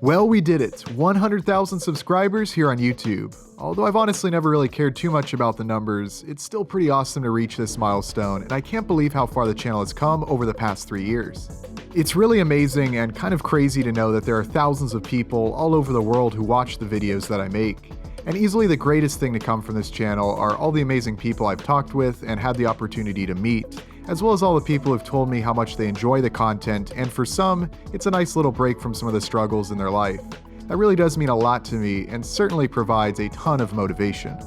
Well, we did it. 100,000 subscribers here on YouTube. Although I've honestly never really cared too much about the numbers, it's still pretty awesome to reach this milestone, and I can't believe how far the channel has come over the past 3 years. It's really amazing and kind of crazy to know that there are thousands of people all over the world who watch the videos that I make. And easily the greatest thing to come from this channel are all the amazing people I've talked with and had the opportunity to meet, as well as all the people who've told me how much they enjoy the content, and for some, it's a nice little break from some of the struggles in their life. That really does mean a lot to me and certainly provides a ton of motivation.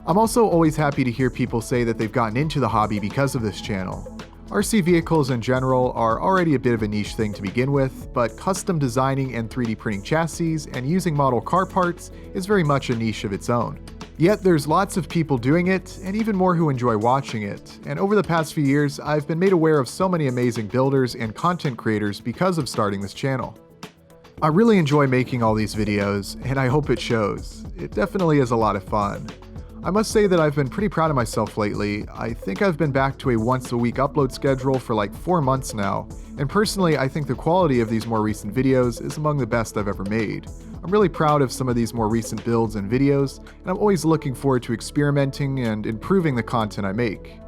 I'm also always happy to hear people say that they've gotten into the hobby because of this channel. RC vehicles in general are already a bit of a niche thing to begin with, but custom designing and 3D printing chassis and using model car parts is very much a niche of its own. Yet there's lots of people doing it, and even more who enjoy watching it, and over the past few years I've been made aware of so many amazing builders and content creators because of starting this channel. I really enjoy making all these videos, and I hope it shows. It definitely is a lot of fun. I must say that I've been pretty proud of myself lately. I think I've been back to a once-a-week upload schedule for like 4 months now, and personally I think the quality of these more recent videos is among the best I've ever made. I'm really proud of some of these more recent builds and videos, and I'm always looking forward to experimenting and improving the content I make.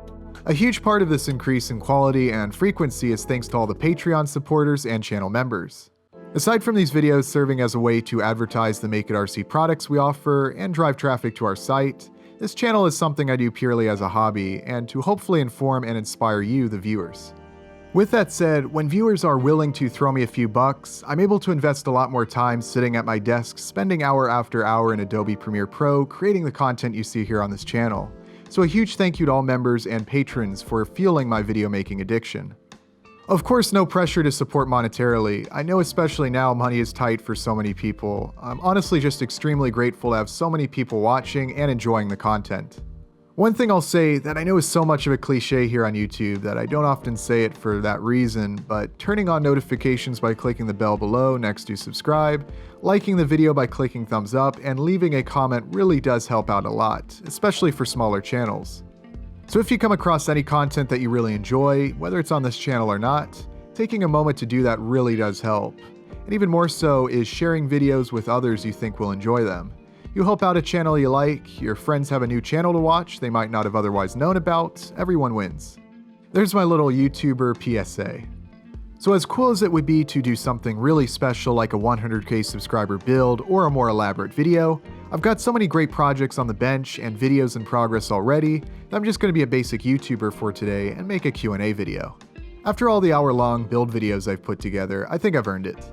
A huge part of this increase in quality and frequency is thanks to all the Patreon supporters and channel members. Aside from these videos serving as a way to advertise the Make It RC products we offer and drive traffic to our site, this channel is something I do purely as a hobby and to hopefully inform and inspire you, the viewers. With that said, when viewers are willing to throw me a few bucks, I'm able to invest a lot more time sitting at my desk, spending hour after hour in Adobe Premiere Pro, creating the content you see here on this channel. So a huge thank you to all members and patrons for fueling my video making addiction. Of course, no pressure to support monetarily. I know especially now money is tight for so many people. I'm honestly just extremely grateful to have so many people watching and enjoying the content. One thing I'll say that I know is so much of a cliche here on YouTube that I don't often say it for that reason, but turning on notifications by clicking the bell below next to subscribe, liking the video by clicking thumbs up, and leaving a comment really does help out a lot, especially for smaller channels. So if you come across any content that you really enjoy, whether it's on this channel or not, taking a moment to do that really does help. And even more so is sharing videos with others you think will enjoy them. You help out a channel you like, your friends have a new channel to watch they might not have otherwise known about, everyone wins. There's my little YouTuber PSA. So as cool as it would be to do something really special like a 100k subscriber build or a more elaborate video, I've got so many great projects on the bench and videos in progress already that I'm just going to be a basic YouTuber for today and make a Q&A video. After all the hour-long build videos I've put together, I think I've earned it.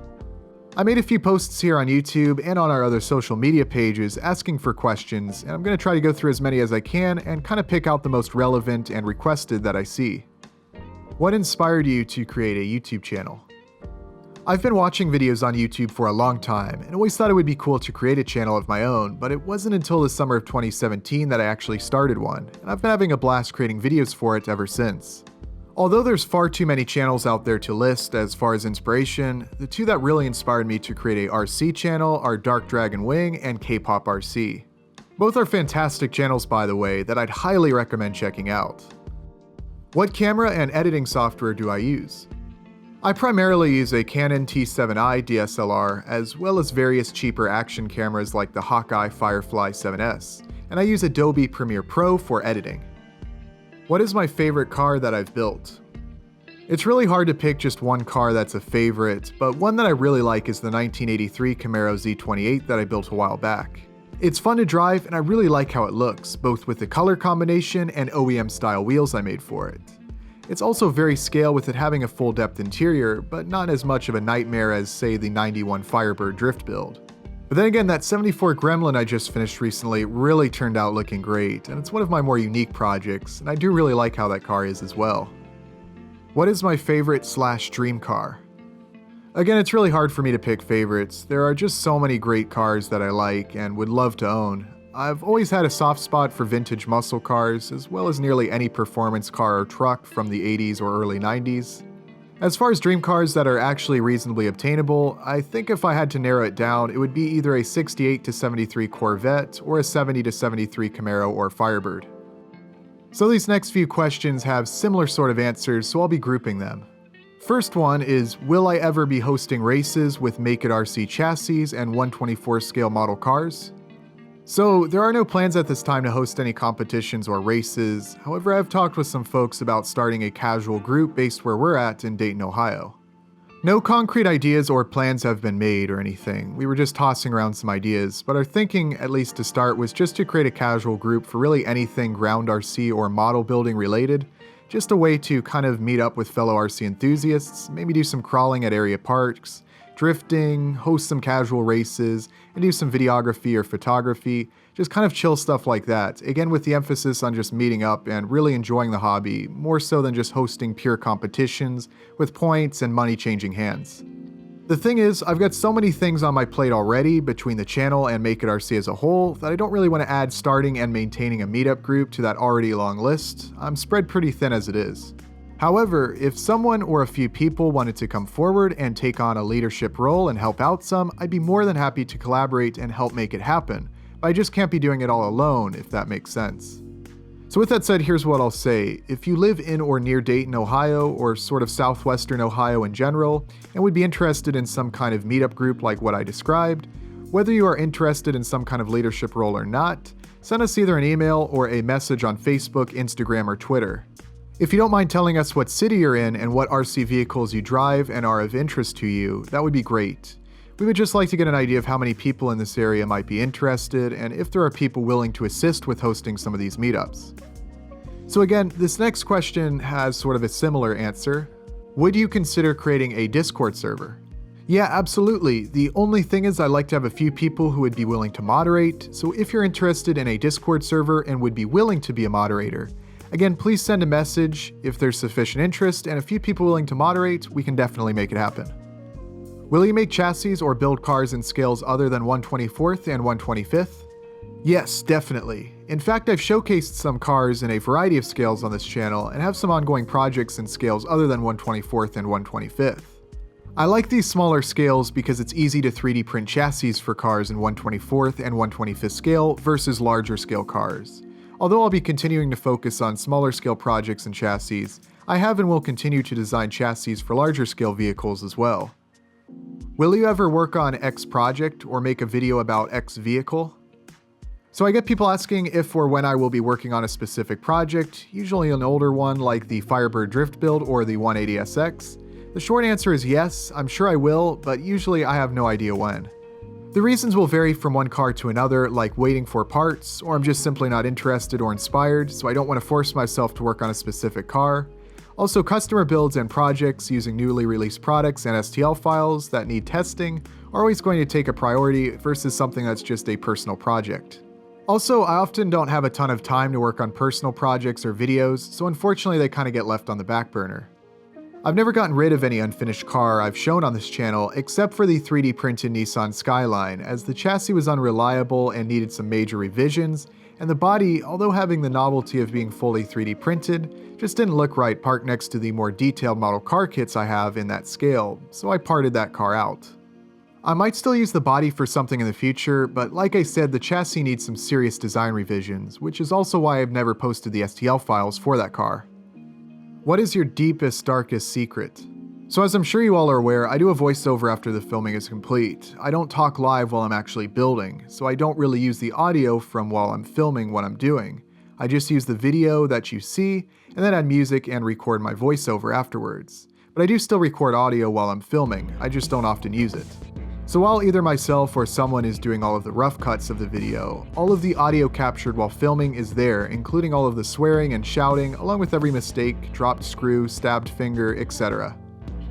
I made a few posts here on YouTube and on our other social media pages asking for questions, and I'm going to try to go through as many as I can and kind of pick out the most relevant and requested that I see. What inspired you to create a YouTube channel? I've been watching videos on YouTube for a long time and always thought it would be cool to create a channel of my own, but it wasn't until the summer of 2017 that I actually started one, and I've been having a blast creating videos for it ever since. Although there's far too many channels out there to list as far as inspiration, the two that really inspired me to create a RC channel are Dark Dragon Wing and K-Pop RC. Both are fantastic channels, by the way, that I'd highly recommend checking out. What camera and editing software do I use? I primarily use a Canon T7i DSLR as well as various cheaper action cameras like the Hawkeye Firefly 7S, and I use Adobe Premiere Pro for editing. What is my favorite car that I've built? It's really hard to pick just one car that's a favorite, but one that I really like is the 1983 Camaro Z28 that I built a while back. It's fun to drive and I really like how it looks, both with the color combination and OEM style wheels I made for it. It's also very scale with it having a full depth interior, but not as much of a nightmare as say the 91 Firebird drift build. But then again, that 74 Gremlin I just finished recently really turned out looking great, and it's one of my more unique projects, and I do really like how that car is as well. What is my favorite/dream car? Again, it's really hard for me to pick favorites. There are just so many great cars that I like and would love to own. I've always had a soft spot for vintage muscle cars, as well as nearly any performance car or truck from the 80s or early 90s. As far as dream cars that are actually reasonably obtainable, I think if I had to narrow it down, it would be either a 68 to 73 Corvette or a 70 to 73 Camaro or Firebird. So these next few questions have similar sort of answers, so I'll be grouping them. First one is, will I ever be hosting races with Make It RC chassis and 124 scale model cars? So there are no plans at this time to host any competitions or races. However, I've talked with some folks about starting a casual group based where we're at in Dayton, Ohio. No concrete ideas or plans have been made or anything. We were just tossing around some ideas, but our thinking, at least to start, was just to create a casual group for really anything ground RC or model building related. Just a way to kind of meet up with fellow RC enthusiasts, maybe do some crawling at area parks, drifting, host some casual races, and do some videography or photography, just kind of chill stuff like that. Again, with the emphasis on just meeting up and really enjoying the hobby, more so than just hosting pure competitions with points and money changing hands. The thing is, I've got so many things on my plate already between the channel and Make It RC as a whole that I don't really want to add starting and maintaining a meetup group to that already long list. I'm spread pretty thin as it is. However, if someone or a few people wanted to come forward and take on a leadership role and help out some, I'd be more than happy to collaborate and help make it happen. But I just can't be doing it all alone, if that makes sense. So with that said, here's what I'll say. If you live in or near Dayton, Ohio, or sort of southwestern Ohio in general, and would be interested in some kind of meetup group like what I described, whether you are interested in some kind of leadership role or not, send us either an email or a message on Facebook, Instagram, or Twitter. If you don't mind telling us what city you're in and what RC vehicles you drive and are of interest to you, that would be great. We would just like to get an idea of how many people in this area might be interested and if there are people willing to assist with hosting some of these meetups. So again, this next question has sort of a similar answer. Would you consider creating a Discord server? Yeah, absolutely. The only thing is I'd like to have a few people who would be willing to moderate, so if you're interested in a Discord server and would be willing to be a moderator, again, please send a message if there's sufficient interest and a few people willing to moderate, we can definitely make it happen. Will you make chassis or build cars in scales other than 1/24th and 1/25th? Yes, definitely. In fact, I've showcased some cars in a variety of scales on this channel and have some ongoing projects in scales other than 1/24th and 1/25th. I like these smaller scales because it's easy to 3D print chassis for cars in 1/24th and 1/25th scale versus larger scale cars. Although I'll be continuing to focus on smaller scale projects and chassis, I have and will continue to design chassis for larger scale vehicles as well. Will you ever work on X project or make a video about X vehicle? So I get people asking if or when I will be working on a specific project, usually an older one like the Firebird Drift build or the 180SX. The short answer is yes, I'm sure I will, but usually I have no idea when. The reasons will vary from one car to another, like waiting for parts, or I'm just simply not interested or inspired, so I don't want to force myself to work on a specific car. Also, customer builds and projects using newly released products and STL files that need testing are always going to take a priority versus something that's just a personal project. Also, I often don't have a ton of time to work on personal projects or videos, so unfortunately they kind of get left on the back burner. I've never gotten rid of any unfinished car I've shown on this channel except for the 3D printed Nissan Skyline, as the chassis was unreliable and needed some major revisions, and the body, although having the novelty of being fully 3D printed, just didn't look right parked next to the more detailed model car kits I have in that scale, so I parted that car out. I might still use the body for something in the future, but like I said, the chassis needs some serious design revisions, which is also why I've never posted the STL files for that car. What is your deepest, darkest secret? So as I'm sure you all are aware, I do a voiceover after the filming is complete. I don't talk live while I'm actually building, so I don't really use the audio from while I'm filming what I'm doing. I just use the video that you see, and then add music and record my voiceover afterwards. But I do still record audio while I'm filming, I just don't often use it. So while either myself or someone is doing all of the rough cuts of the video, all of the audio captured while filming is there, including all of the swearing and shouting, along with every mistake, dropped screw, stabbed finger, etc.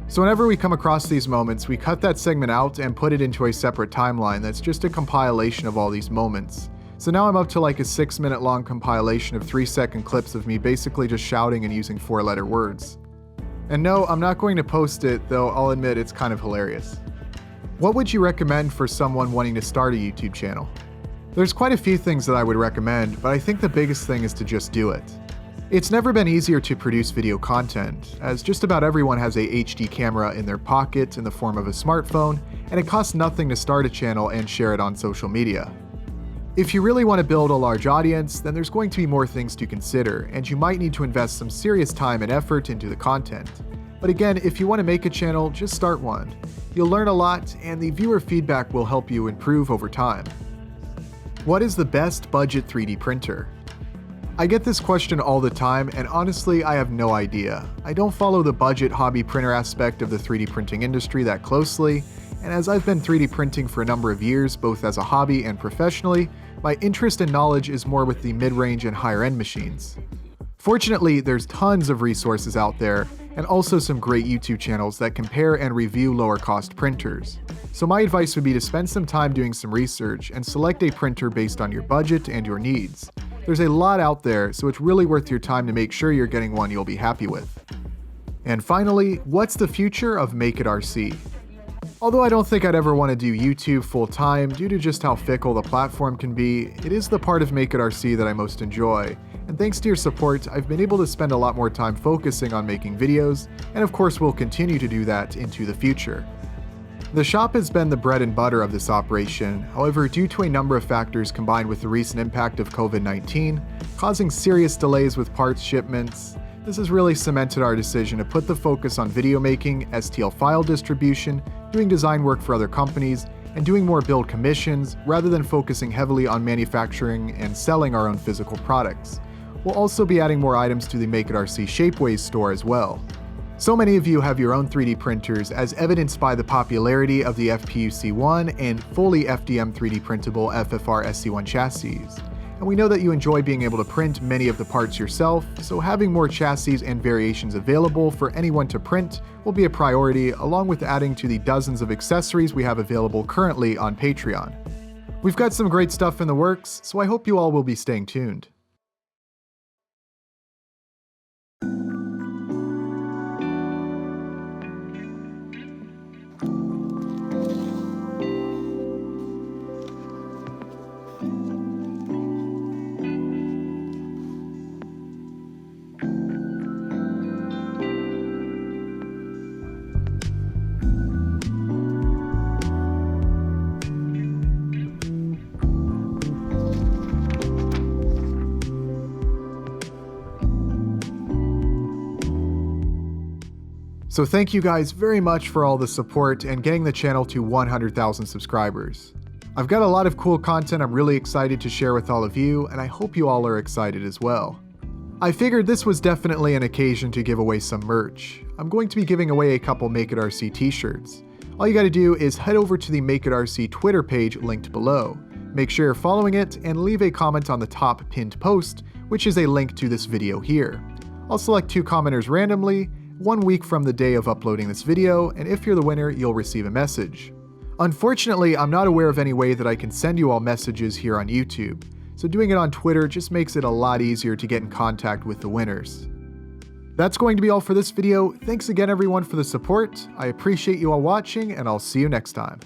So whenever we come across these moments, we cut that segment out and put it into a separate timeline that's just a compilation of all these moments. So now I'm up to like a 6-minute long compilation of 3-second clips of me basically just shouting and using 4-letter words. And no, I'm not going to post it, though I'll admit it's kind of hilarious. What would you recommend for someone wanting to start a YouTube channel? There's quite a few things that I would recommend, but I think the biggest thing is to just do it. It's never been easier to produce video content, as just about everyone has a HD camera in their pocket in the form of a smartphone, and it costs nothing to start a channel and share it on social media. If you really want to build a large audience, then there's going to be more things to consider, and you might need to invest some serious time and effort into the content. But again, if you want to make a channel, just start one. You'll learn a lot, and the viewer feedback will help you improve over time. What is the best budget 3D printer? I get this question all the time, and honestly, I have no idea. I don't follow the budget hobby printer aspect of the 3D printing industry that closely, and as I've been 3D printing for a number of years, both as a hobby and professionally, my interest and knowledge is more with the mid-range and higher-end machines. Fortunately, there's tons of resources out there, and also some great YouTube channels that compare and review lower-cost printers. So my advice would be to spend some time doing some research and select a printer based on your budget and your needs. There's a lot out there, so it's really worth your time to make sure you're getting one you'll be happy with. And finally, what's the future of Make It RC? Although I don't think I'd ever want to do YouTube full-time due to just how fickle the platform can be, it is the part of Make It RC that I most enjoy. And thanks to your support, I've been able to spend a lot more time focusing on making videos, and of course we'll continue to do that into the future. The shop has been the bread and butter of this operation, however, due to a number of factors combined with the recent impact of COVID-19, causing serious delays with parts shipments, this has really cemented our decision to put the focus on video making, STL file distribution, doing design work for other companies, and doing more build commissions rather than focusing heavily on manufacturing and selling our own physical products. We'll also be adding more items to the Make It RC Shapeways store as well. So many of you have your own 3D printers, as evidenced by the popularity of the FPU-C1 and fully FDM 3D printable FFR SC1 chassis. And we know that you enjoy being able to print many of the parts yourself, so having more chassis and variations available for anyone to print will be a priority, along with adding to the dozens of accessories we have available currently on Patreon. We've got some great stuff in the works, so I hope you all will be staying tuned. So thank you guys very much for all the support and getting the channel to 100,000 subscribers. I've got a lot of cool content I'm really excited to share with all of you, and I hope you all are excited as well. I figured this was definitely an occasion to give away some merch. I'm going to be giving away a couple Make It RC t-shirts. All you gotta do is head over to the Make It RC Twitter page linked below. Make sure you're following it and leave a comment on the top pinned post, which is a link to this video here. I'll select 2 commenters randomly, 1 week from the day of uploading this video, and if you're the winner, you'll receive a message. Unfortunately, I'm not aware of any way that I can send you all messages here on YouTube, so doing it on Twitter just makes it a lot easier to get in contact with the winners. That's going to be all for this video. Thanks again everyone for the support. I appreciate you all watching, and I'll see you next time.